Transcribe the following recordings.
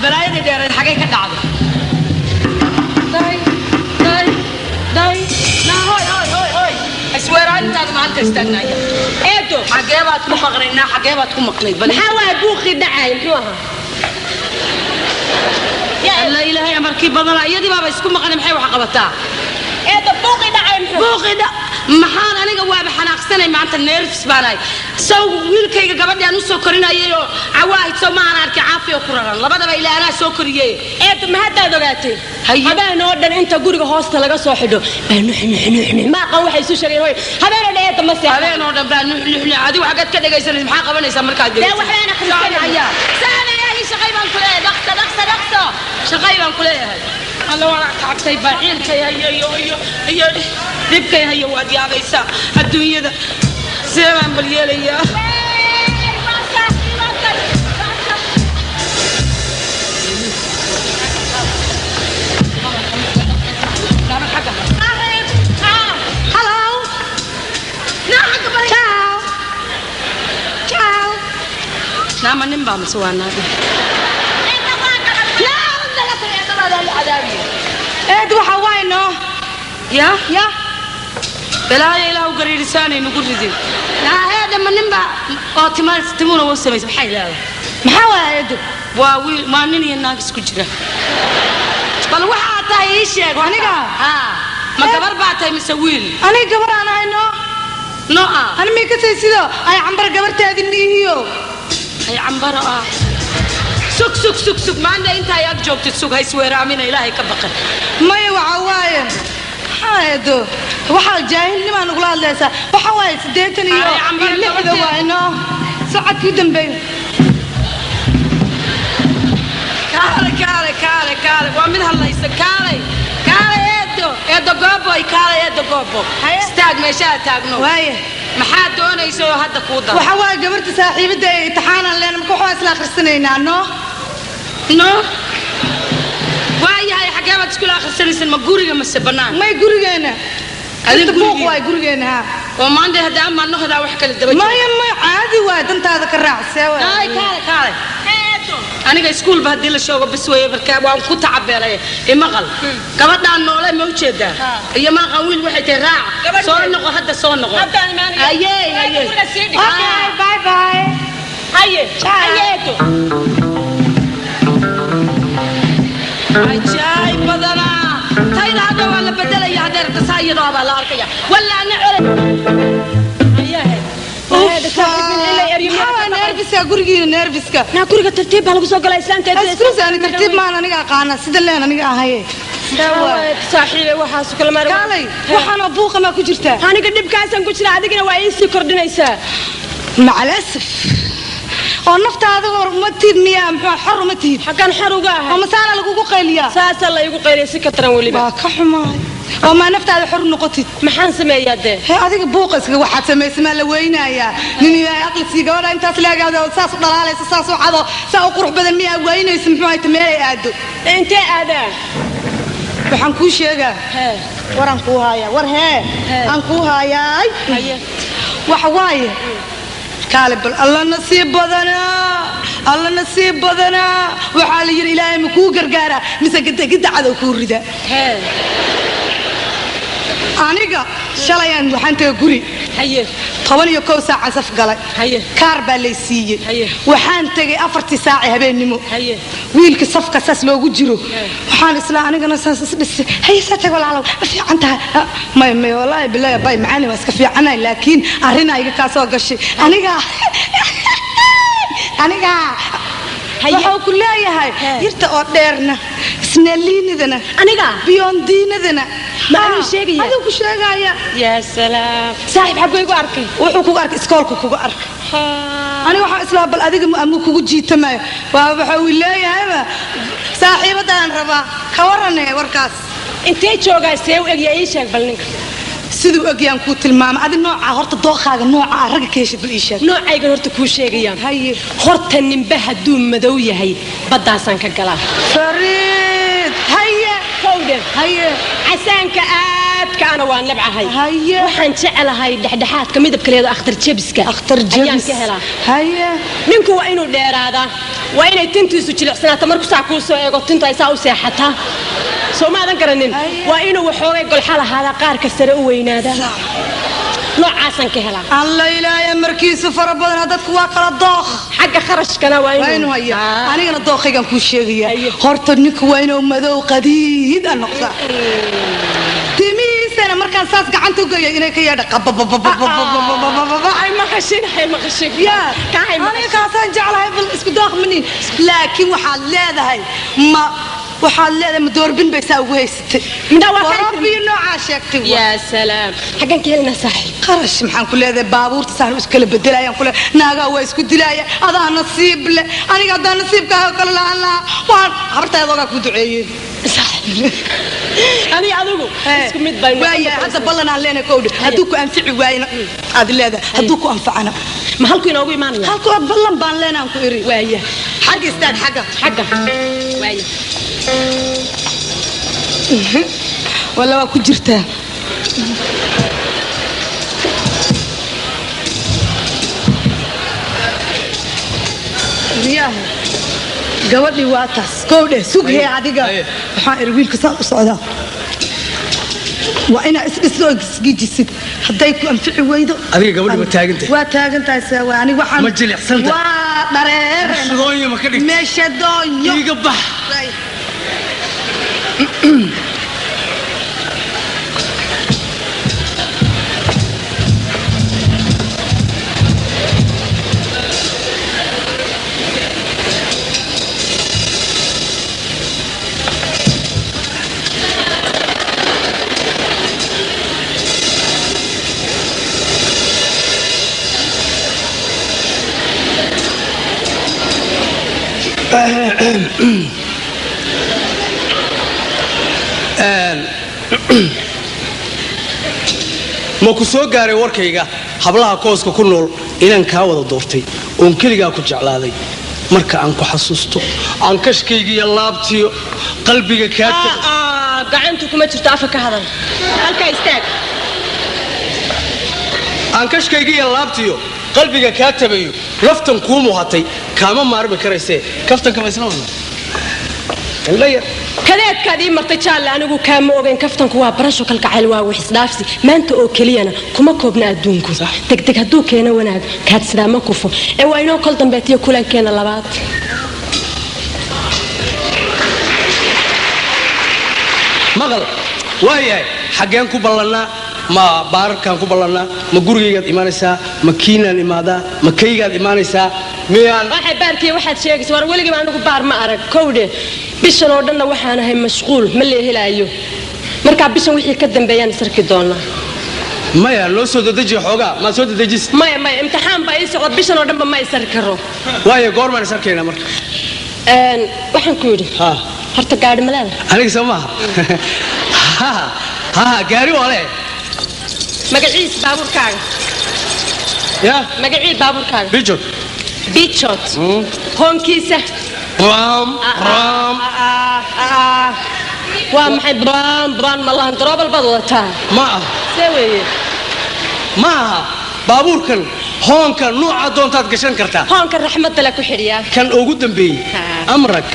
بلايدي دير حاجه كدعده داي لا هوي اسوير انت ما انت استنى ايدو حاجه تكون مقرينا حاجه تكون مقليد بل حوا بوخي دعاي محوها يا لا اله يا مركب بدل ايدي بابا اسكو مقن maxay wax qabataa eedo booqi dhacay booqida maxaan aniga waaba xanaaqsanay maanta nerves baanay soo wiilkayga gabadhii aan u soo korinayay oo cawaahid soo ma aan arkay caafiyo ku raran labadaba ilaa ana soo koriyay eedo ma hadda ogaatay habeen oo dhan inta guriga hoosta laga soo xidho ma qan waxay soo sheegeen way habeen oo dhan ma seexay habeen oo dhan baan adigu xagad ka dhagaysanay maxaa qabanaysaa markaad daa waxaan akhrisanaya saanayahay shaqay baan ku leeyahay dhaqso shaqay baan ku leeyahay الله وراك تعبتي باعينك يا دبك هي وادي عبيسة الدنيا ده زمان باليالية نعم نبى مسوانا ايه waxa wayno ya bela ilaah u gariirsanay nugu ridin la hada maninba oo timuna wuu sameeyay maxay leedahay maxaa waayeedo waa wiil ma nin iyo naag isku jira bal waxa tahay sheeg aniga ma gabar baa tahay mise wiil aniga gabar aan hayno no ana ma ka tahay sido ay cambar gabartaadi nihiyo ay cambar سوك ما عندها انت ياك جوبت تسوق هاي سويرة من إلهي كبقى ما يوعواين هادو وحال جاهل لما نقول الله سا وحواي سديتني اللي هذا وينه ساعات كده مبين كاري ومن هالله يسكاري يدو قوبو استاق مشاة تاقنو وايه maxaa doonayso hadda ku dar waxa waa gabarta saaxiibada ee imtixaan leen ma ku xaas la akhrisanayna no waayahay xageebad isku la akhrisanaysan ma guriga ma sabanaan ma gurigeena adiga buuq waa gurigeena oo maanta hadda ama noqda wax kala daba ma caadi waa dantaada ka raacsay kaale aniga iskuul ba hadii la shoogo bas way barka waan ku tacabeelay imaqal gabadhaan noole ma u jeedaa iyo ma qan wiil waxay tahay raac soo noqo hadda soo noqo ayee okay bye ayeeto ajay badana tayda hada wala bedelaya hadeer tasaayado baa la arkaya wala ana curad نرفسك غورينا نرفسك نا غوريga tartiib baa lagu soo galay islaanteeda iskuusaan tartiib maan aniga aqaana sida leen aniga ahaye daawad saaxiibay waxa soo kala maray kaalay waxana buuqa ma ku jirtaa aniga dibkaasan ku jira adigina waa ii sii kordhinaysaa macalasaf oo naftaada ma tiidmiya maxaa xor ma tiid xagan xor uga ahay ama saana lagu qayliya saasa la igu qaylay si ka taran waliba waa ka xumaay oo ma naftaada xor noqotid maxaan sameeyaa de adiga buuqisga waxa sameeyay la weynaya nin yaa aqli si gabadha intaas laagaado saas dhalaalaysa saas oo cado saa qurux badan miya weynaysa muxuu ay tameelay aado intee aadaa waxaan ku sheegaa waran ku haya war aan ku hayaay wax waaye كالب الله نصيب بدنا وحال ير إلهي مكو قرقارة مسكت قد عدو كوردا أنيقا شلايان وحانتي قري هيه طبعا يكو ساعة سفقلي هيه كاربا ليسية هيه وحانتي أفرتي ساعة هبين نمو هيه ويلك صفقة ساس لو جرو وحان إسلا أنيقا نساس بس هي ساتي ولا علو في عنتها ما والله بالله باي معاني واسكفي عنها لكن أرينا يجي كاسو قشي أنيقا waxaa ku leeyahay irta oo dheerna isnaliinidana aniga biyondiinadana ma aan sheegaya adigu ku sheegaya ya salaam saaxiib xabku igu arkay wuxuu kugu arkay iskoolku kugu arkay aniga waxa isla bal adiga ma kugu jiitamayo waxa uu leeyahay saaxiibadan raba ka waranay warkaas intee joogaysay u egay ii sheeg bal ninka sidoo agiyaan ku tilmaamay adi nooca horta dooqaaga nooca rag ka heshay bil isha noocayga horta ku sheegayaan haye horta ninba haduu madow yahay badaasan ka galaa fariid haye kowde haye casaanka aadka ana waa nabcahay waxaan jecelahay dhaxdhaxaad kamid abkaleedo akhtar jebiska ayaan ka helaa ninku waa inuu dheeraada waa inay tintiisu jilicsanaato markuu saa kuu soo eego tinta ay saa u seexataa soo maadan garanin waa inuu waxoogay golxa lahaada qaarka sare u weynaada noocaasaan ka helaa alla ilaahay markiisu fara badan dadku waa kala dooq xagga kharashkana waa inuu haya anigana dooqaygan ku sheegaya horta ninku waa inuu madow qadiid ah noqda timiisana markaan saas gacanta u geeyo inay ka yeedha ay maqashin ya aniga kaasaan jeclahay bal isku dooq manin laakiin waxaad leedahay ma waxaad leedahay madoorbin bay saa ugu haysatay warabbiyo noocaa sheegtay yaa salaam xaggan ka helina saaxiib qarash maxaan ku leedahay baabuurta saan isku kala bedelayaan kule naagaa waa isku dilaaya adaa nasiib leh aniga hadaa nasiibkaaga kale lahaan lahaa waan habartayadoogaa ku duceeyeen ani adigu isku mid bay waaya hadda ballan aan leenahay kowdhe hadduu ku anfici waayna aad leedahay hadduu ku anfacana ma halku inoogu imaanaya halku ballan baan leenahan ku iri waaya xagga istaag xagga waaya walla waa ku jirtaa riyaha gabadhii waa taas kowdhe sughee adiga waxaan iri wiilka saan u socdaa waa inaa isdhisoo isgijisid hadday ku anfici weydo adiga gabadhi waa taagantahay waa taagantahay sawa ani waxaan ma jilicsanta waa dhareer shadooyo ma ka dhigtay meesha doonyo iga bax ma ku soo gaaray warkayga hablaha kooska ku nool inaan kaa wada doortay oon keligaa ku jeclaaday marka aan ku xasuusto aan kashkaygiiyo laabtiyo qalbiga kaa gacantu kuma jirto afka ka hadal halkaa istaag aan kashkaygiiyo laabtiyo qalbiga kaa tabayo laftan kuu muuhatay kaama maarmi karaysee kaftanka ma isla wadna kadeedkaad ii martay jaalle anigu kaama ogeyn kaftanku waa barasho kalgacayl waa wixisdhaafsi maanta oo keliyana kuma koobna adduunku degdeg hadduu keeno wanaag kaad sidaa ma kufo ee waa inoo kol dambeetiyo kulankeena labaad maqal waayahay xaggeen ku ballannaa ma baararkaan ku ballannaa ma gurigaygaad imaanaysaa ma kiinaan imaadaa ma kaygaad imaanaysaa miyaan waxay baarkiya waxaad sheegaysa war weligiiba anigu baar ma arag kowdhe bishan oo dhanna waxaan ahay mashquul ma lee helaayo markaa bishan wixii ka dambeeyaan isarki doonaa maya noo soo dadejiya xoogaa maad soo dadejis maya imtixaan baa ii socda bishan oo dhanba ma isarki karo waayo goormaan isarkaynaa marka waxaan ku yidhi horta gaadhi ma leedahay aniga soo maaha gaari waa lee magaciis baabuurkaaga ya magaciid baabuurkaaga bijot hoonkiisa waa maxay braan malahan daroobal baad wadataa ma ah see weeye ma aha baabuurkan hoonka nuuca doontaad gashan kartaa hoonka raxmadda la ku xidhiyaa kan ugu dambeeyey amrag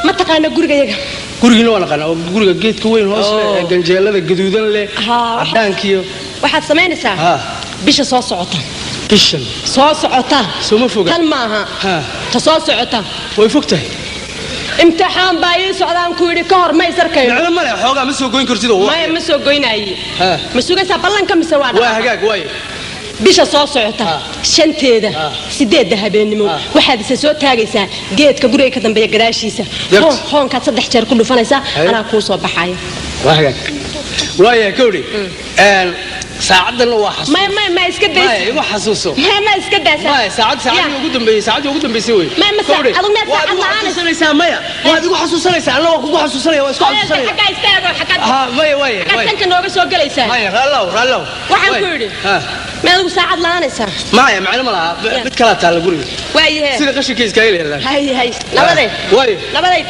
ma taqaana gurigayaga gurigiina waa naqaanaa guriga geedka weyn hoos leh ganjeelada gaduudan leh cadaankiyo waxaad samaynaysaa bisha soo socota bishan soo socota sooma foga tan maaha ta soo socota way fog tahay imtixaan baa ii socdaan ku yidhi ka hor ma isarkayo nacdo male xoogaa ma soo goyn kartid maya ma soo goynaaye ma sugaysaa ballanka mise waa hagaag waaye bisha soo socota shanteeda 8 habeenimo waxaad isa soo taagaysaa geedka guriga ka dambeeya gadaashiisa hoonkaad 3 jeer ku dhufanaysaa anaa kuu soo baxaya waa hagaag waaye kowdhi ساعدنا واحد ما اسكت بس ما حسوسه ما اسكت بس ما ساعد وجود بي ساعد وجود بي سوي ما ساعد انا حسوسنيسا مايا واد ugu xasuusanaysa alla waa kugu xasuusanaya waa isku xasuusanaya xaga istaago xaga ha way xaga nooga soo galaysaa maya rallow waxaan ku yiri ma adigu saacad laanaysa maya macna ma laha mid kala taal guriga waayahay sida qashinkiisa ka ilaalin hay nabadey way nabadey